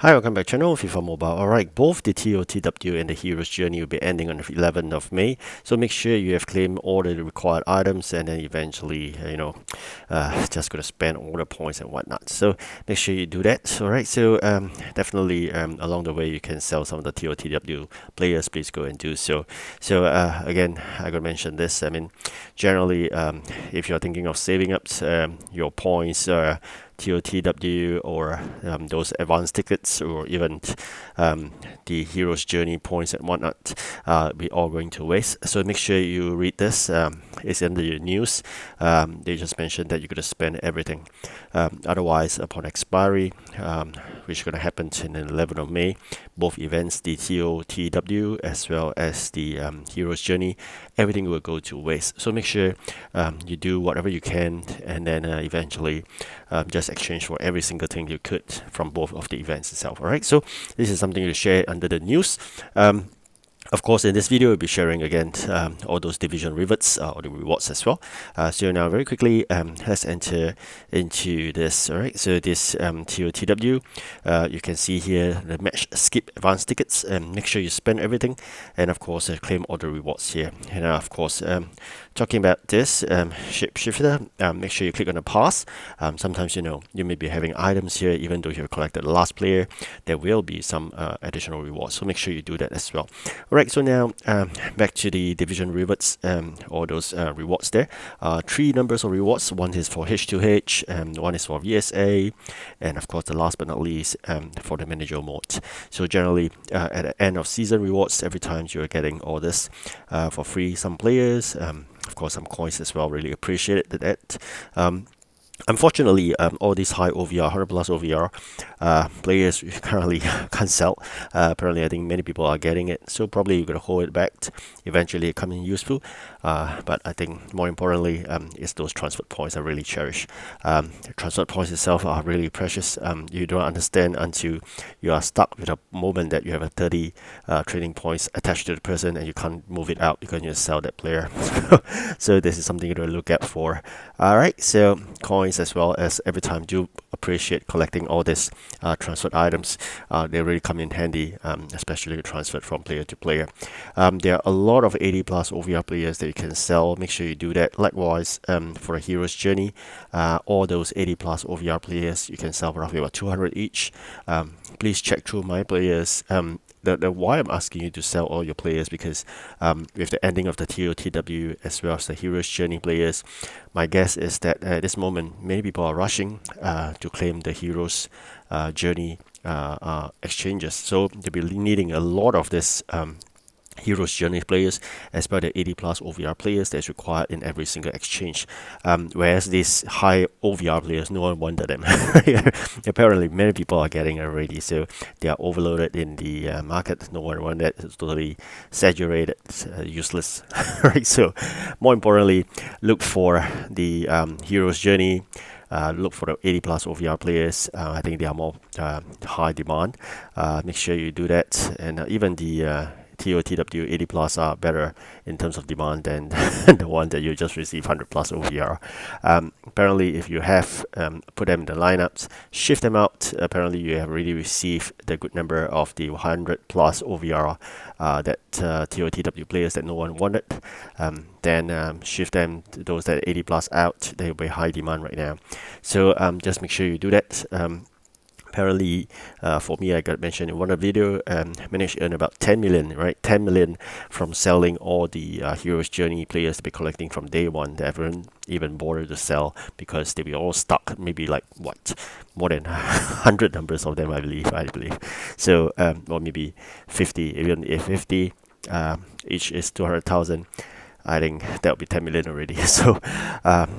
Hi, welcome back to channel FIFA Mobile. Alright, both the TOTW and the Heroes Journey will be ending on the 11th of May. So make sure you have claimed all the required items and then eventually, just gonna spend all the points and whatnot. So make sure you do that. Alright, so definitely along the way you can sell some of the TOTW players. Please go and do so. So again, I gotta mention this. I mean, generally, if you're thinking of saving up your points, TOTW or those advanced tickets or even the Heroes Journey points and whatnot, we all going to waste. So make sure you read this. It's in the news. They just mentioned that you're going to spend everything. Otherwise, upon expiry, which is going to happen in the 11th of May, both events, the TOTW as well as the Heroes Journey, everything will go to waste. So make sure you do whatever you can, and then eventually just exchange for every single thing you could from both of the events itself. All right, so this is something to share under the news. Of course, in this video, we'll be sharing again all those division rewards or the rewards as well. So now, very quickly, let's enter into this. All right, so this TOTW, you can see here the match skip advanced tickets, and make sure you spend everything, and of course, claim all the rewards here. And of course, talking about this shifter, make sure you click on the pass. Sometimes you may be having items here, even though you've collected the last player, there will be some additional rewards. So make sure you do that as well. Alright, so now back to the division rewards, all those rewards there. Three numbers of rewards. One is for H2H, one is for VSA, and of course the last but not least for the manager mode. So generally at the end of season rewards, every time you're getting all this for free. Some players, of course some coins as well. Really appreciate that. Unfortunately, all these high OVR, 100 plus OVR players currently can't sell. Apparently, I think many people are getting it, so probably you're going to hold it back. Eventually, it comes in useful. But I think more importantly, is those transfer points I really cherish. Transfer points itself are really precious. You don't understand until you are stuck with a moment that you have a 30 trading points attached to the person and you can't move it out because you sell that player. So this is something to look out for. Alright, so coins as well as every time, do appreciate collecting all these transferred items. They really come in handy, especially transferred from player to player. There are a lot of 80 plus OVR players that you can sell. Make sure you do that. Likewise, for a Hero's Journey, all those 80 plus OVR players you can sell for roughly about 200 each. Please check through my players. The why I'm asking you to sell all your players, because with the ending of the TOTW as well as the Heroes Journey players, my guess is that at this moment many people are rushing to claim the Heroes Journey exchanges. So they'll be needing a lot of this Heroes Journey players as well as the 80 plus OVR players that's required in every single exchange. Whereas these high OVR players, no one wanted them. Apparently, many people are getting already, so they are overloaded in the market. No one wanted it. It's totally saturated, useless. Right. So, more importantly, look for the Heroes Journey. Look for the 80 plus OVR players. I think they are more high demand. Make sure you do that, and even the TOTW 80 plus are better in terms of demand than the one that you just received 100 plus OVR. Apparently, if you have put them in the lineups, shift them out. Apparently, you have already received the good number of the 100 plus OVR that TOTW players that no one wanted. Then shift them to those that 80 plus out. They will be high demand right now. So just make sure you do that. Apparently, for me, I got mentioned in one of the video, managed to earn about 10 million, right? 10 million from selling all the Heroes Journey players to be collecting from day one. They haven't even bothered to sell because they were all stuck. Maybe like more than 100 numbers of them, I believe. So, or maybe 50. Even if 50, each is 200,000. I think that would be 10 million already. So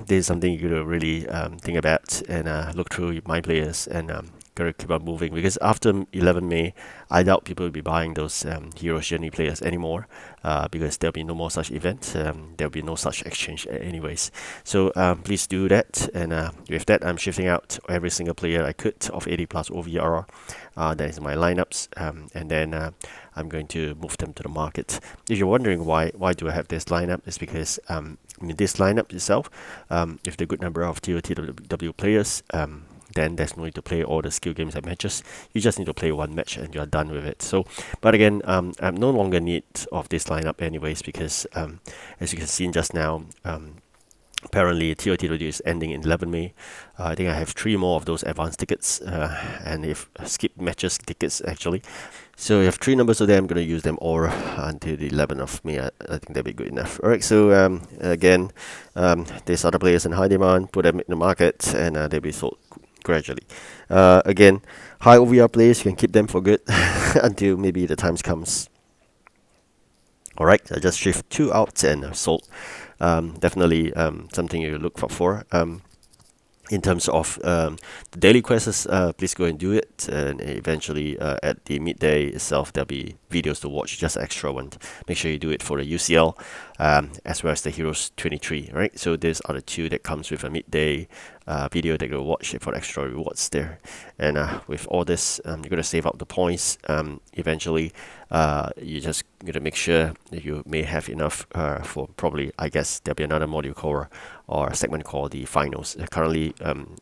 this is something you gotta really think about and look through my players and gotta keep on moving, because after 11 May, I doubt people will be buying those Heroes Journey players anymore, because there'll be no more such events. There'll be no such exchange anyways. So please do that, and with that, I'm shifting out every single player I could of 80 plus OVR. That is my lineups, and then I'm going to move them to the market. If you're wondering why do I have this lineup, it's because this lineup itself, with the good number of TOTW players, then there's no need to play all the skill games and matches. You just need to play one match and you're done with it. So, but again, I'm no longer need of this lineup anyways, because as you can see just now, apparently TOTW is ending in 11 May. I think I have 3 more of those advanced tickets, and if skip matches tickets actually. So we have 3 numbers of them. I'm going to use them all until the 11th of May. I think that'll be good enough. Alright, so again, these other players in high demand, put them in the market, and they'll be sold gradually. Again, high OVR players, you can keep them for good until maybe the times comes. Alright, I just shift 2 out and sold. Definitely something you look for. In terms of the daily quests, please go and do it, and eventually at the midday itself there'll be videos to watch, just extra one. Make sure you do it for the UCL as well as the Heroes 23. Right, so these are the 2 that comes with a midday video that you'll watch for extra rewards there. And with all this, you're gonna save up the points. Eventually you just gotta make sure that you may have enough for, probably, I guess there'll be another module called or segment called the finals. Currently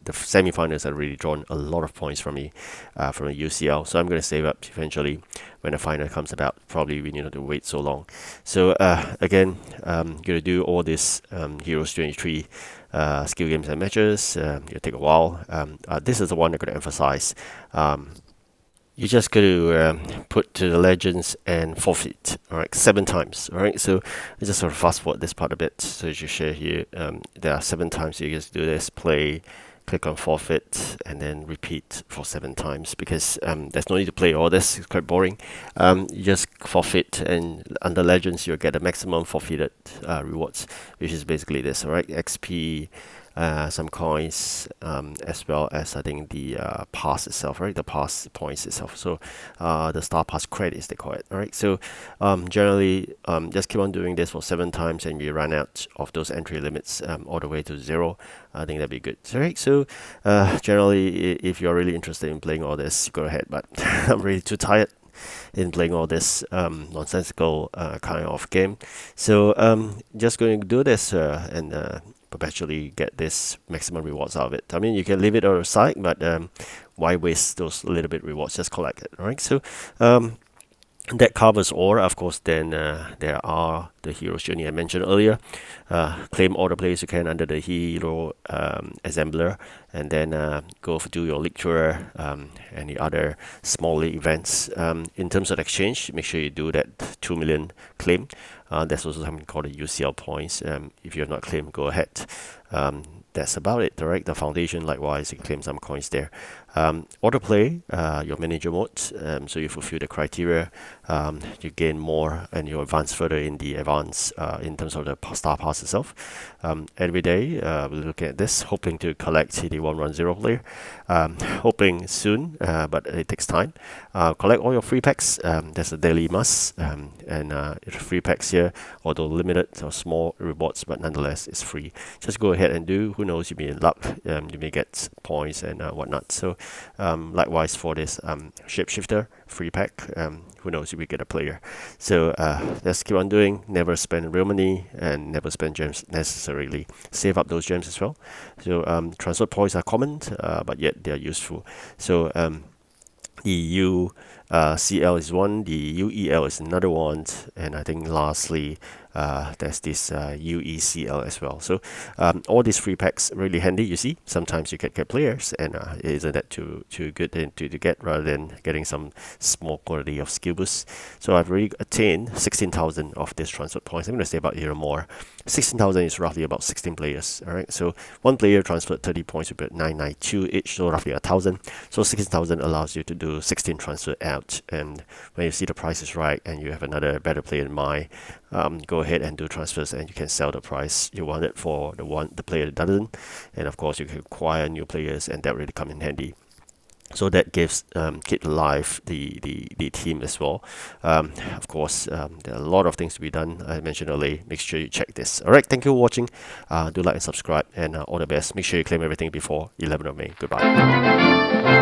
the semi-finals have really drawn a lot of points from me from the UCL, so I'm going to save up eventually when the final comes about. Probably we need to wait so long. So again, going to do all this Heroes 23 skill games and matches. It'll take a while. This is the one I'm going to emphasize. You just got to put to the legends and forfeit, alright, 7 times. Alright, so I just sort of fast forward this part a bit. So as you share here, there are 7 times you just do this, play, click on forfeit, and then repeat for 7 times, because there's no need to play all this, it's quite boring. You just forfeit, and under legends you'll get a maximum forfeited rewards, which is basically this, alright, XP, some coins, as well as I think the pass itself, right? The pass points itself. So the star pass credits they call it. All right. So generally, just keep on doing this for 7 times, and you run out of those entry limits all the way to 0. I think that'd be good. All right. So generally, if you're really interested in playing all this, go ahead. But I'm really too tired in playing all this nonsensical kind of game. So just going to do this and perpetually get this maximum rewards out of it. I mean, you can leave it on the side, but why waste those little bit rewards? Just collect it, right? So that covers all. Of course, then there are the Heroes Journey I mentioned earlier. Claim all the players you can under the Hero Assembler, and then go do your league tour, any other small league events. In terms of exchange, make sure you do that 2 million claim. There's also something called the UCL points. If you're not claimed, go ahead. That's about it, alright? The foundation, likewise, you can claim some coins there. Autoplay, your manager mode, so you fulfill the criteria, you gain more, and you advance further in the advance in terms of the star pass itself. Every day, we're looking at this, hoping to collect the 110 player. Hoping soon, but it takes time. Collect all your free packs. That's a daily must, and free packs here, although limited or small rewards, but nonetheless it's free. Just go ahead and do. Who knows, you may in luck, you may get points and whatnot. So likewise for this shapeshifter free pack, who knows, you will get a player. So let's keep on doing. Never spend real money and never spend gems necessarily. Save up those gems as well. So transfer points are common, but yet they are useful. So the UCL is one, the UEL is another one, and I think lastly there's this UECL as well. So all these free packs really handy. You see, sometimes you get players, and isn't that too good to get, rather than getting some small quantity of skill boosts. So I've already attained 16,000 of this transfer points. I'm going to say about here more. 16,000 is roughly about 16 players. All right, so one player transferred 30 points with 992 each, so roughly 1,000. So 16,000 allows you to do 16 transfer out, and when you see the price is right and you have another better player in mind, go ahead and do transfers, and you can sell the price you wanted for the player that doesn't. And of course, you can acquire new players, and that really come in handy. So that gives keep alive the team as well. Of course, there are a lot of things to be done. I mentioned earlier. Make sure you check this. All right, thank you for watching. Do like and subscribe, and all the best. Make sure you claim everything before 11th of May. Goodbye.